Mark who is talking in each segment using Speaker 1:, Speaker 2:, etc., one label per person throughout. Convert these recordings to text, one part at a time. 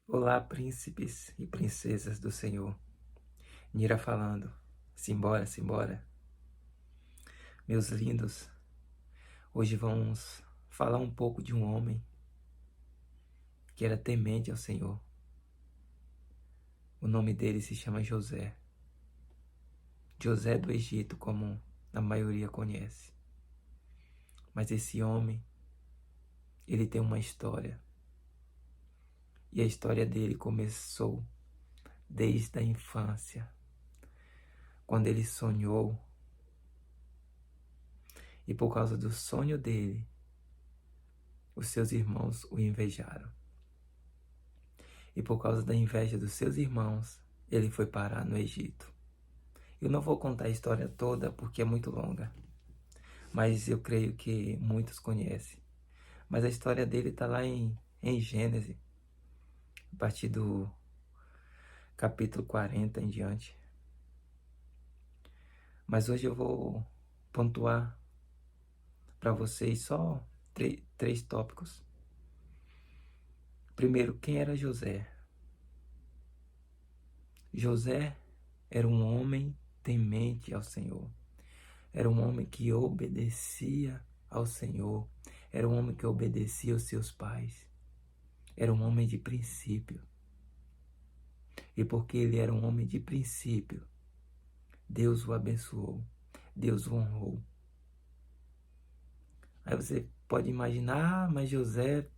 Speaker 1: Olá, príncipes e princesas do Senhor. Nira falando. Simbora, simbora. Meus lindos, hoje vamos falar um pouco de um homem que era temente ao Senhor. O nome dele se chama José. José do Egito, como a maioria conhece. Mas esse homem, ele tem uma história. E a história dele começou desde a infância, quando ele sonhou. E por causa do sonho dele, os seus irmãos o invejaram. E por causa da inveja dos seus irmãos, ele foi parar no Egito. Eu não vou contar a história toda porque é muito longa, mas eu creio que muitos conhecem. Mas a história dele está lá em Gênesis, a partir do capítulo 40 em diante. Mas hoje eu vou pontuar para vocês só três tópicos. Primeiro, quem era José? José era um homem temente ao Senhor. Era um homem que obedecia ao Senhor. Era um homem que obedecia aos seus pais. Era um homem de princípio. E porque ele era um homem de princípio, Deus o abençoou. Deus o honrou. Aí você pode imaginar, mas José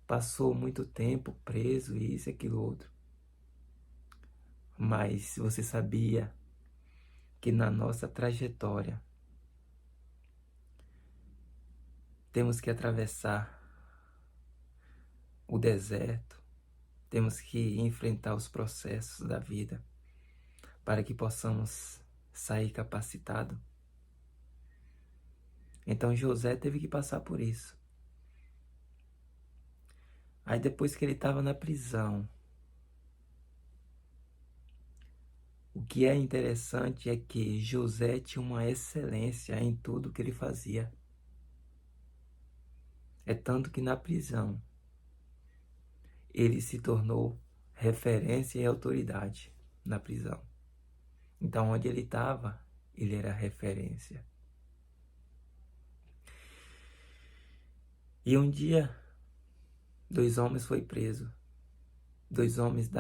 Speaker 1: passou muito tempo preso, isso, aquilo, outro. Mas você sabia que na nossa trajetória temos que atravessar o deserto, temos que enfrentar os processos da vida para que possamos sair capacitado. Então José teve que passar por isso. Aí depois que ele estava na prisão, o que é interessante é que José tinha uma excelência em tudo que ele fazia. É tanto que na prisão ele se tornou referência e autoridade na prisão. Então onde ele estava, ele era referência. E um dia, 2 homens foram presos. 2 homens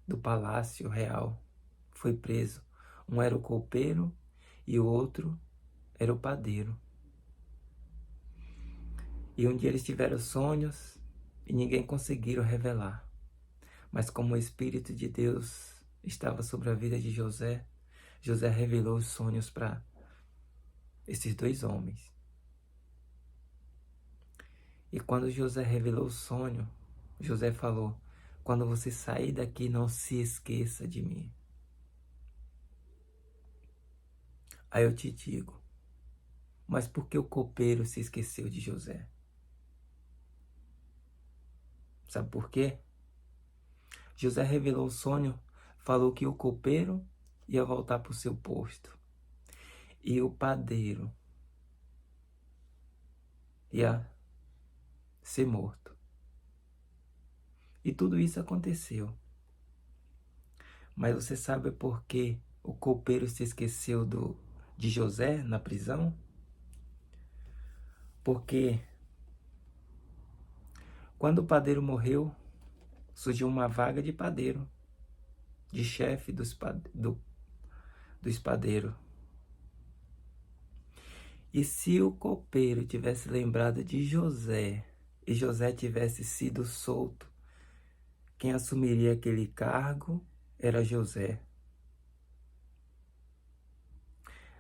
Speaker 1: do palácio real foi preso. Um era o copeiro e o outro era o padeiro. E um dia eles tiveram sonhos e ninguém conseguiram revelar. Mas como o Espírito de Deus estava sobre a vida de José, José revelou os sonhos para esses 2 homens. E quando José revelou o sonho, José falou: quando você sair daqui, não se esqueça de mim. Aí eu te digo, mas por que o copeiro se esqueceu de José? Sabe por quê? José revelou o sonho, falou que o copeiro ia voltar para o seu posto e o padeiro ia ser morto. E tudo isso aconteceu. Mas você sabe por que o copeiro se esqueceu de José na prisão? Porque quando o padeiro morreu, surgiu uma vaga de padeiro, de chefe dos padeiros. E se o copeiro tivesse lembrado de José e José tivesse sido solto, quem assumiria aquele cargo era José.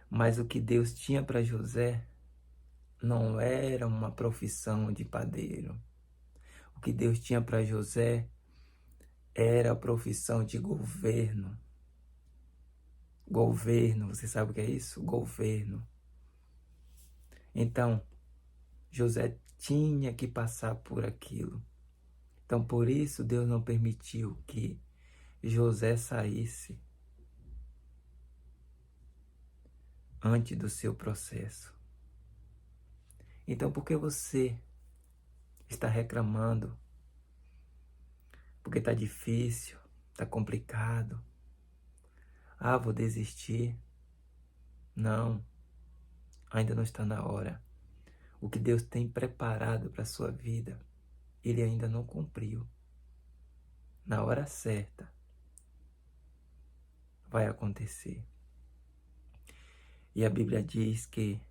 Speaker 1: Mas o que Deus tinha para José não era uma profissão de padeiro. O que Deus tinha para José era a profissão de governo. Governo, você sabe o que é isso? Governo. Então, José tinha que passar por aquilo. Então, por isso, Deus não permitiu que José saísse antes do seu processo. Então, por que você está reclamando porque tá difícil, tá complicado. Ah, vou desistir. Não, ainda não está na hora. O que Deus tem preparado para a sua vida, Ele ainda não cumpriu. Na hora certa, vai acontecer. E a Bíblia diz que,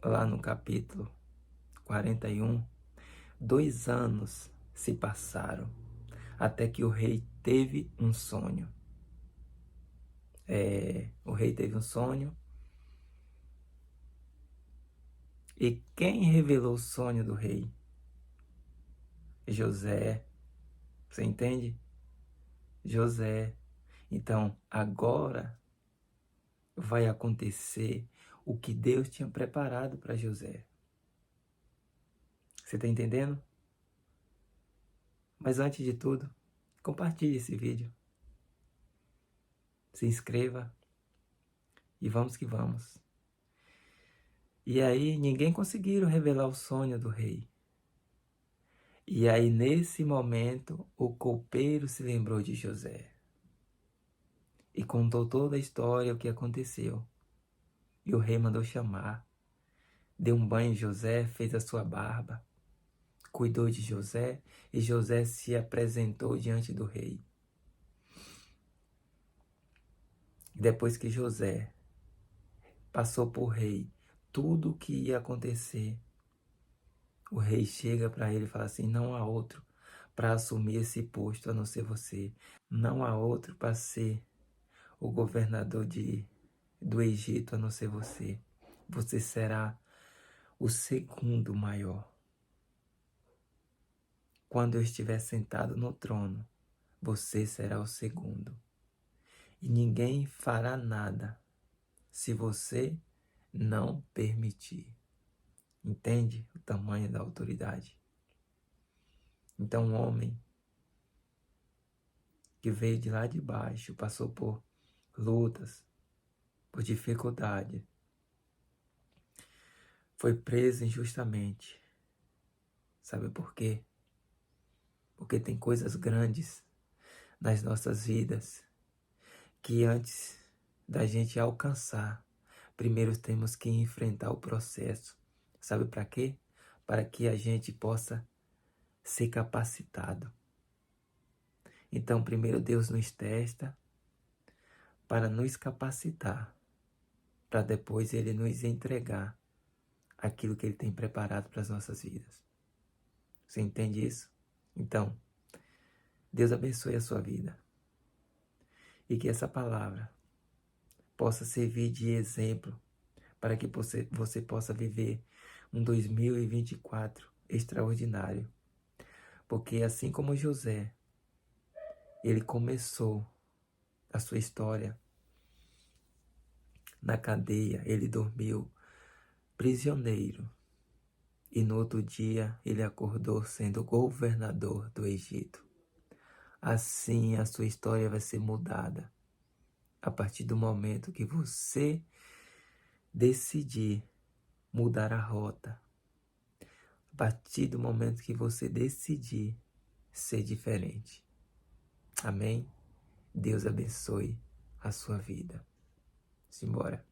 Speaker 1: lá no capítulo 41, 2 anos se passaram, até que o rei teve um sonho. O rei teve um sonho. E quem revelou o sonho do rei? José. Você entende? José. Então, agora vai acontecer o que Deus tinha preparado para José. Você está entendendo? Mas antes de tudo, compartilhe esse vídeo. Se inscreva e vamos que vamos. E aí, ninguém conseguiu revelar o sonho do rei. E aí, nesse momento, o copeiro se lembrou de José e contou toda a história, o que aconteceu. E o rei mandou chamar, deu um banho em José, fez a sua barba, cuidou de José, e José se apresentou diante do rei. Depois que José passou por rei tudo o que ia acontecer, o rei chega para ele e fala assim: não há outro para assumir esse posto a não ser você. Não há outro para ser o governador do Egito a não ser você. Você será o segundo maior. Quando eu estiver sentado no trono, você será o segundo. E ninguém fará nada se você não permitir. Entende o tamanho da autoridade? Então, um homem que veio de lá de baixo, passou por lutas, por dificuldade, foi preso injustamente. Sabe por quê? Porque tem coisas grandes nas nossas vidas que antes da gente alcançar, primeiro temos que enfrentar o processo. Sabe para quê? Para que a gente possa ser capacitado. Então, primeiro Deus nos testa para nos capacitar, para depois Ele nos entregar aquilo que Ele tem preparado para as nossas vidas. Você entende isso? Então, Deus abençoe a sua vida e que essa palavra possa servir de exemplo para que você possa viver um 2024 extraordinário. Porque assim como José, ele começou a sua história na cadeia, ele dormiu prisioneiro e no outro dia ele acordou sendo governador do Egito. Assim a sua história vai ser mudada a partir do momento que você decidir mudar a rota. A partir do momento que você decidir ser diferente. Amém? Deus abençoe a sua vida. Simbora.